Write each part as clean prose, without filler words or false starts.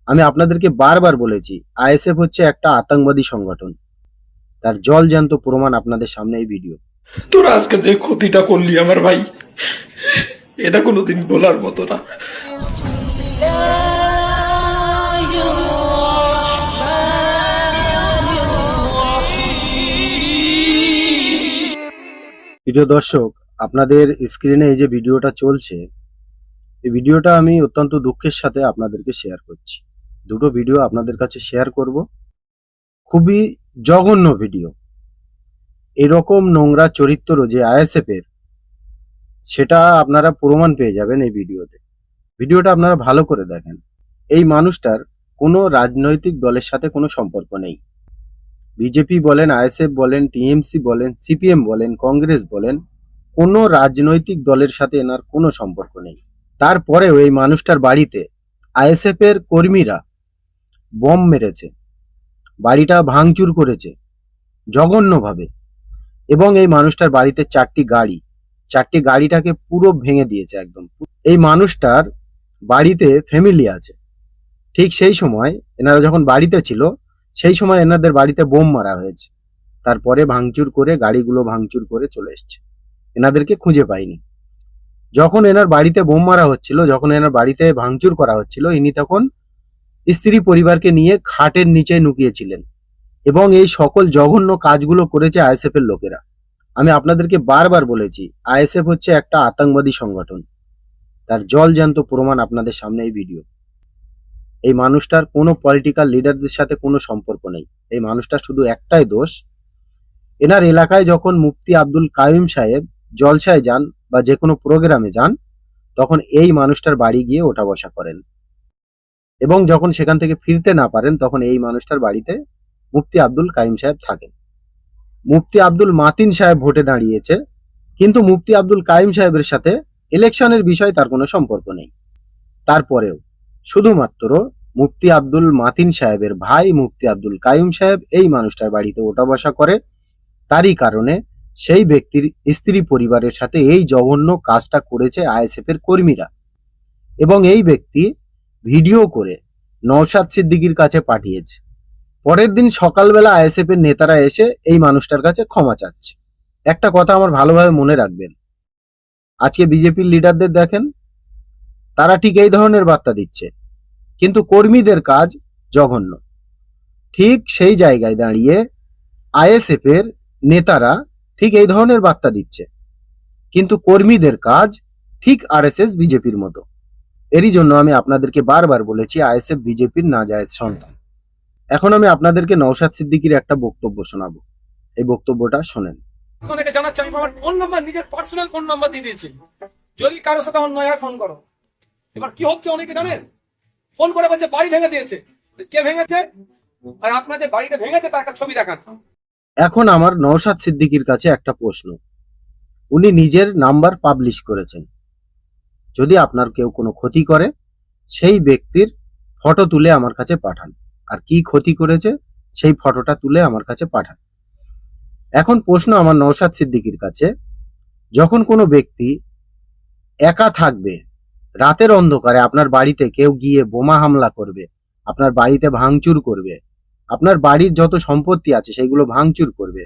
আমি আপনাদেরকে বারবার বলেছি, আইএসএফ হচ্ছে একটা আতঙ্কবাদী সংগঠন। তার জলজ্যান্ত প্রমাণ আপনাদের সামনে এই ভিডিও। তোরা আজকে যে ক্ষতিটা করলি আমার ভাই, এটা কোনোদিন বলার মতো না। প্রিয় দর্শক, আপনাদের স্ক্রিনে এই যে ভিডিওটা চলছে, এই ভিডিওটা আমি অত্যন্ত দুঃখের সাথে আপনাদেরকে শেয়ার করছি। দুটো ভিডিও আপনাদের কাছে শেয়ার করব। খুবই জঘন্য ভিডিও। এরকম নোংরা চরিত্র যে আইএসএফ এর, সেটা আপনারা প্রমাণ পেয়ে যাবেন এই ভিডিওতে। ভিডিওটা আপনারা ভালো করে দেখেন। এই মানুষটার কোনো রাজনৈতিক দলের সাথে কোনো সম্পর্ক নেই। বিজেপি বলেন, আইএসএফ বলেন, টিএমসি বলেন, সিপিএম বলেন, কংগ্রেস বলেন, কোনো রাজনৈতিক দলের সাথে এনার কোনো সম্পর্ক নেই। তারপরেও এই মানুষটার বাড়িতে আইএসএফ এর কর্মীরা বম মেরেছে, বাড়িটা ভাঙচুর করেছে জঘন্যভাবে। এবং এই মানুষটার বাড়িতে চারটি গাড়িটাকে পুরো ভেঙে দিয়েছে একদম। এই মানুষটার বাড়িতে ফ্যামিলি আছে। ঠিক সেই সময় এনারা যখন বাড়িতে ছিল, সেই সময় এনাদের বাড়িতে বোম মারা হয়েছে। তারপরে গাড়িগুলো ভাঙচুর করে চলে এসছে। এনাদেরকে খুঁজে পাইনি। যখন এনার বাড়িতে বোম মারা হচ্ছিল, যখন এনার বাড়িতে ভাঙচুর করা হচ্ছিল, ইনি তখন স্ত্রী পরিবারকে নিয়ে খাটের নিচে লুকিয়েছিলেন। এবং এই সকল জঘন্য কাজগুলো করেছে আইএসএফ এর লোকেরা। আমি আপনাদেরকে বারবার বলেছি, আইএসএফ হচ্ছে একটা আতঙ্কবাদী সংগঠন। তার জলজ্যান্ত প্রমাণ আপনাদের সামনে এই ভিডিও। এই মানুষটার কোনো পলিটিক্যাল লিডারদের সাথে কোনো সম্পর্ক নেই। এই মানুষটার শুধু একটাই দোষ, এনার এলাকায় যখন মুফতি আব্দুল কাইয়ুম সাহেব জলসায় যান বা যে কোনো প্রোগ্রামে যান, তখন এই মানুষটার বাড়ি গিয়ে ওঠা বসা করেন। এবং যখন সেখান থেকে ফিরতে না পারেন, তখন এই মানুষটার বাড়িতে মুফতি আব্দুল কাইয়ুম সাহেব থাকেন। মুফতি আব্দুল মাতিন সাহেব ভোটে দাঁড়িয়েছে, কিন্তু মুফতি আব্দুল কাইয়ুম সাহেবের সাথে ইলেকশনের বিষয়ে তার কোনো সম্পর্ক নেই। তারপরেও শুধুমাত্র মুফতি আব্দুল মাতিন সাহেবের ভাই মুফতি আব্দুল কাইয়ুম সাহেব এই মানুষটার বাড়িতে ওঠা বসা করে। তারই কারণে সেই ব্যক্তির স্ত্রী পরিবারের সাথে এই জঘন্য কাজটা করেছে আইএসএফ এর কর্মীরা। এবং এই ব্যক্তি ভিডিও করে নওশাদ সিদ্দিকীর কাছে পাঠিয়েছে। পরের দিন সকালবেলা আইএসএফ এর নেতারা এসে এই মানুষটার কাছে ক্ষমা চাচ্ছে। একটা কথা আমার ভালোভাবে মনে রাখবেন, আজকে বিজেপির লিডারদের দেখেন, তারা ঠিক এই ধরনের বার্তা দিচ্ছে, কিন্তু কর্মীদের কাজ জঘন্য। ঠিক সেই জায়গায় দাঁড়িয়ে আইএসএফ এর নেতারা ঠিক এই ধরনের বার্তা দিচ্ছে, কিন্তু কর্মীদের কাজ ঠিক আরএসএস বিজেপির মতো। এরই জন্য আমি আপনাদেরকে বারবার বলেছি, আইএসএফ বিজেপির নাজায়েজ সন্তান। এখন আমি আপনাদেরকে নওশাদ সিদ্দিকীর একটা বক্তব্য শোনাবো। এই বক্তব্যটা শোনেন। আপনাকে জানাচ্ছি, আমি আমার ফোন নাম্বার, নিজের পার্সোনাল ফোন নাম্বার দিয়ে দিয়েছি। যদি কারোর সাথে অন্যায় হয় ফোন করো। এবার কি হচ্ছে অনেকে জানেন, ফোন করে বলছে বাড়ি ভেঙে দিয়েছে। কে ভেঙেছে? আর আপনার যে বাড়িটা ভেঙেছে তার একটা ছবি দেখান। এখন আমার নওশাদ সিদ্দিকীর কাছে একটা প্রশ্ন। উনি নিজের নাম্বার পাবলিশ করেছেন। যদি আপনার কেউ কোনো ক্ষতি করে, সেই ব্যক্তির ফটো তুলে আমার কাছে পাঠান। আর কি ক্ষতি করেছে সেই ফটোটা তুলে আমার কাছে পাঠান। এখন প্রশ্ন আমার নওশাদ সিদ্দিকীর কাছে, যখন কোনো ব্যক্তি একা থাকবে, রাতের অন্ধকারে আপনার বাড়িতে কেউ গিয়ে বোমা হামলা করবে, আপনার বাড়িতে ভাঙচুর করবে, আপনার বাড়ির যত সম্পত্তি আছে সেগুলো ভাঙচুর করবে,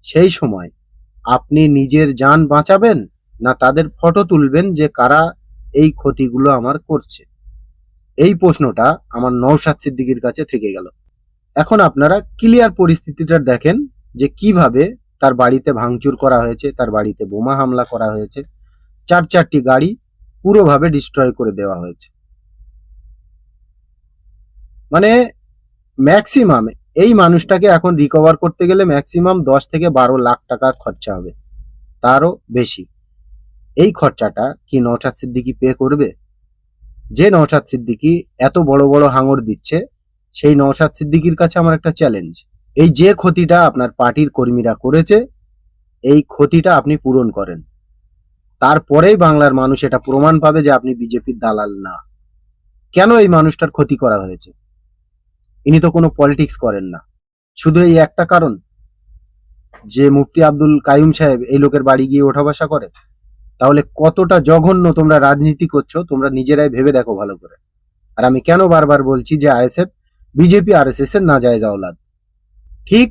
সেই সময় আপনি নিজের জান বাঁচাবেন না তাদের ফটো তুলবেন যে কারা এই ক্ষতিগুলো আমার করছে? এই প্রশ্নটা আমার নওশাদ সিদ্দিকীর কাছে থেকে গেল। এখন আপনারা ক্লিয়ার পরিস্থিতিটা দেখেন যে কিভাবে তার বাড়িতে ভাঙচুর করা হয়েছে, তার বাড়িতে বোমা হামলা করা হয়েছে, চারটি গাড়ি পুরোভাবে ডিস্ট্রয় করে দেওয়া হয়েছে। মানে ম্যাক্সিমাম এই মানুষটাকে এখন রিকভার করতে গেলে ম্যাক্সিমাম 10 থেকে 12 লাখ টাকা খরচা হবে, তারও বেশি। এই খরচাটা কি নওশাদ সিদ্দিকী পে করবে? যে নওশাদ সিদ্দিকী এত বড় বড় হাঙর দিচ্ছে, সেই নওশাদ সিদ্দিকীর কাছে আমার একটা চ্যালেঞ্জ, এই যে ক্ষতিটা আপনার পার্টির কর্মীরা করেছে, এই ক্ষতিটা আপনি পূরণ করেন। তারপরেই বাংলার মানুষ এটা প্রমাণ পাবে যে আপনি বিজেপির দালাল না। কেন এই মানুষটার ক্ষতি করা হয়েছে? ইনি তো কোনো পলিটিক্স করেন না। শুধু এই একটা কারণ যে মুফতি আব্দুল কাইয়ুম সাহেব এই লোকের বাড়ি গিয়ে ওঠা বসা করে? তাহলে কতটা জঘন্য তোমরা রাজনীতি করছো তোমরা নিজেরাই ভেবে দেখো ভালো করে। আর আমি কেন বারবার বলছি যে আইএসএফ বিজেপি আরএসএস এর নাজায়েজ আওলাদ। ঠিক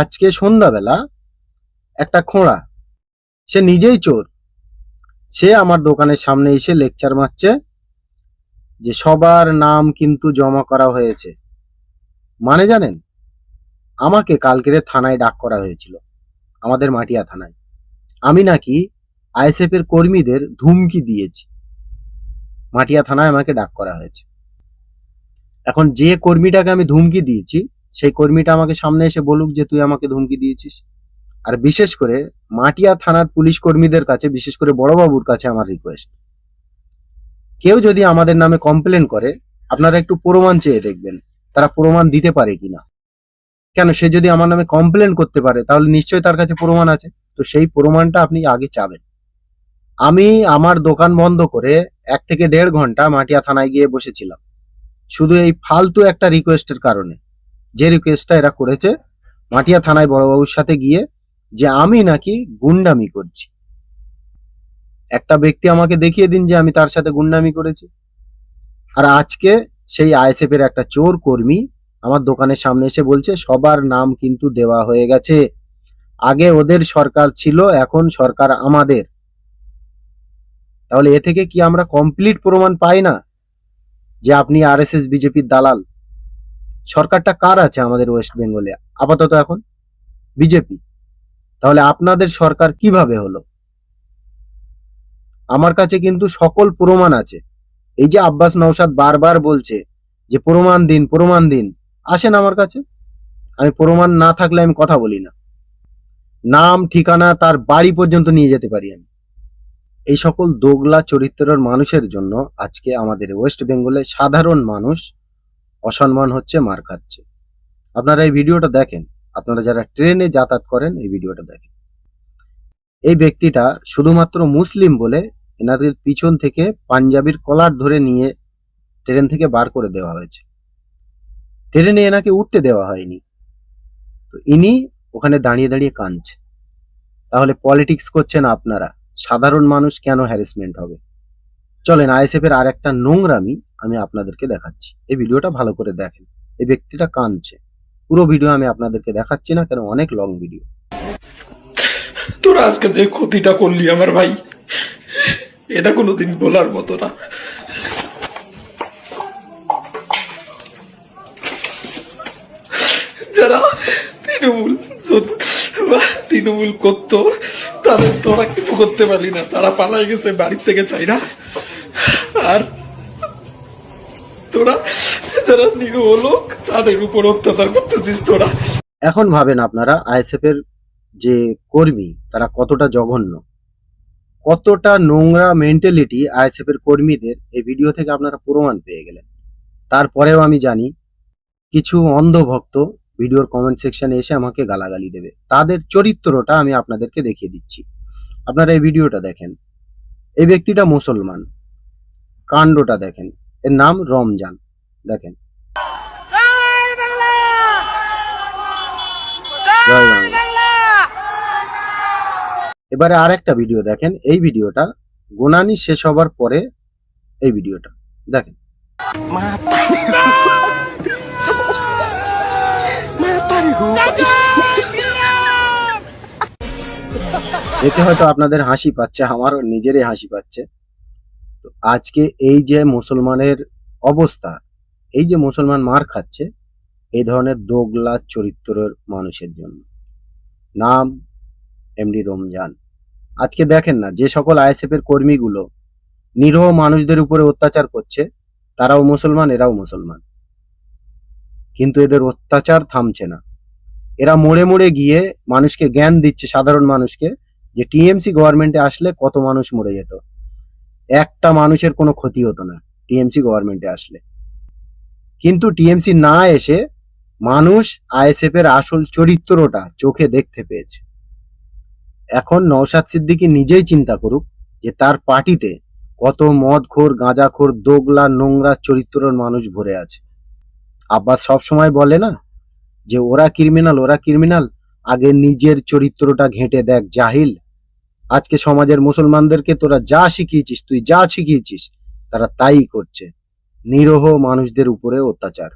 আজকে সন্ধ্যাবেলা একটা খোঁড়া, সে নিজেই চোর, সে আমার দোকানের সামনে এসে লেকচার মারছে যে সবার নাম কিন্তু জমা করা হয়েছে। মানে জানেন, আমাকে কালকের থানায় ডাক করা হয়েছিল, আমাদের মাটিয়া থানায়। আমি নাকি আইএসএফ এর কর্মীদের ধুমকি দিয়েছি, মাটিয়া থানায় আমাকে ডাক করা হয়েছে। এখন যে কর্মীটাকে আমি ধুমকি দিয়েছি সেই কর্মীটা আমাকে সামনে এসে বলুক যে তুই আমাকে ধুমকি দিয়েছিস। আর বিশেষ করে মাটিয়া থানার পুলিশ কর্মীদের কাছে, বিশেষ করে বড়বাবুর কাছে আমার রিকোয়েস্ট, কেউ যদি আমাদের নামে কমপ্লেন করে আপনারা একটু প্রমাণ চেয়ে দেখবেন তারা প্রমাণ দিতে পারে কিনা। কেন, সে যদি আমার নামে কমপ্লেন করতে পারে তাহলে নিশ্চয়ই তার কাছে প্রমাণ আছে, তো সেই প্রমাণটা আপনি আগে চাবেন। আমি আমার দোকান বন্ধ করে 1 থেকে 1.5 ঘন্টা মাটিয়া থানায় গিয়ে বসেছিলাম শুধু এই ফালতু একটা রিকোয়েস্টের কারণে, যে রিকোয়েস্টটা এরা করেছে মাটিয়া থানায় বড়বাবুর সাথে গিয়ে, যে আমি নাকি গুন্ডামি করছি। একটা ব্যক্তি আমাকে দেখিয়ে দিন যে আমি তার সাথে গুন্ডামি করেছি। আর আজকে সেই আইএসএফ এর একটা চোর কর্মী আমার দোকানের সামনে এসে বলছে সবার নাম কিন্তু দেওয়া হয়ে গেছে, আগে ওদের সরকার ছিল, এখন সরকার আমাদের। তাহলে এ থেকে কি আমরা কমপ্লিট প্রমাণ পাই না যে আপনি আরএসএস বিজেপির দালাল? সরকারটা কার আছে আমাদের ওয়েস্ট বেঙ্গলে আপাতত? এখন বিজেপি। তাহলে আপনাদের সরকার কিভাবে হলো? আমার কাছে কিন্তু সকল প্রমাণ আছে। এই যে আব্বাস নওশাদ বারবার বলছে যে প্রমাণ দিন, আসেন আমার কাছে, আমি প্রমাণ না থাকলে আমি কথা বলি না। নাম, ঠিকানা, তার বাড়ি পর্যন্ত নিয়ে যেতে পারি আমি। এই সকল দোগলা চরিত্রের মানুষের জন্য আজকে আমাদের ওয়েস্ট বেঙ্গলে সাধারণ মানুষ অসম্মান হচ্ছে, মার খাচ্ছে। আপনারা এই ভিডিওটা দেখেন, আপনারা যারা ট্রেনে যাতায়াত করেন এই ভিডিওটা দেখেন। এই ব্যক্তিটা শুধুমাত্র মুসলিম বলে এনাদের পিছন থেকে পাঞ্জাবির কলার ধরে নিয়ে ট্রেন থেকে বার করে দেওয়া হয়েছে, ট্রেনে এনাকে উঠতে দেওয়া হয়নি। তো ইনি ওখানে দাঁড়িয়ে দাঁড়িয়ে কাঁদছে। তাহলে পলিটিক্স করছেন আপনারা, সাধারণ মানুষ কেন হ্যারাসমেন্ট হবে? চলেন আইএসএফ এর আর একটা নোংরামি আমি আপনাদেরকে দেখাচ্ছি। এই ভিডিওটা ভালো করে দেখেন। এই ব্যক্তিটা কাঁদছে, পুরো ভিডিও আমি আপনাদেরকে দেখাচ্ছি না, কারণ অনেক লং ভিডিও। তোরা আজকে যে ক্ষতিটা করলি আমার ভাই, এটা কোনোদিন বলার মতো না। যারা তৃণমূল করতো তাদের তোরা কিছু করতে পারলি না, তারা পালাই গেছে বাড়ির থেকে, চাই না। আর তোরা যারা নিরীহ লোক তাদের উপর অত্যাচার করতেছিস তোরা। এখন ভাবেন আপনারা আইএসএফ এর যে কর্মী তারা কতটা জঘন্য, কতটা নোংরা মেন্টালিটি আইএসএফ এর কর্মীদের। এই ভিডিও থেকে আপনারা প্রমাণ পেয়ে গেলেন। তারপরেও আমি জানি কিছু অন্ধভক্ত ভিডিওর কমেন্ট সেকশনে এসে আমাকে গালাগালি দেবে, তাদের চরিত্রটা আমি আপনাদেরকে দেখিয়ে দিচ্ছি। আপনারা এই ভিডিওটা দেখেন। এই ব্যক্তিটা মুসলমান, কাণ্ডটা দেখেন। এর নাম রমজান, দেখেন। জয় বাংলা। এবারে আর একটা ভিডিও দেখেন। এই ভিডিওটা গোনানি শেষ হবার পরে এই ভিডিওটা দেখেন। দেখে হয়তো আপনাদের হাসি পাচ্ছে, আমারও নিজেরই হাসি পাচ্ছে। তো আজকে এই যে মুসলমানের অবস্থা, এই যে মুসলমান মার খাচ্ছে এই ধরনের দোগলা চরিত্রের মানুষের জন্য। নাম এমডি রমজান। আজকে দেখেন না, যে সকল আইএসএফ এর কর্মীগুলো নিরীহ মানুষদের উপরে অত্যাচার করছে, তারাও মুসলমান, এরাও মুসলমান, কিন্তু এদের অত্যাচার থামছে না। এরা মোড়ে মোড়ে গিয়ে মানুষকে জ্ঞান দিচ্ছে, সাধারণ মানুষকে, যে টিএমসি গভর্নমেন্টে আসলে কত মানুষ মরে যেত, একটা মানুষের কোনো ক্ষতি হতো না টিএমসি গভর্নমেন্টে আসলে। কিন্তু টিএমসি না এসে মানুষ আইএসএফ এর আসল চরিত্রটা চোখে দেখতে পেয়েছে। এখন নওশাদ সিদ্দিকী নিজেই চিন্তা করুক যে তার পার্টিতে কত মদখোর, গাঁজাখোর, দোগলা, নোংরা চরিত্রের মানুষ ভরে আছে। আব্বাস সব সময় বলে না যে ওরা ক্রিমিনাল, আগে নিজের চরিত্রটা ঘেঁটে দেখ জাহিল। আজকে সমাজের মুসলমানদেরকে তোরা যা শিখিয়েছিস, তুই যা শিখিয়েছিস, তারা তাই করছে। নিরীহ মানুষদের উপরে অত্যাচার।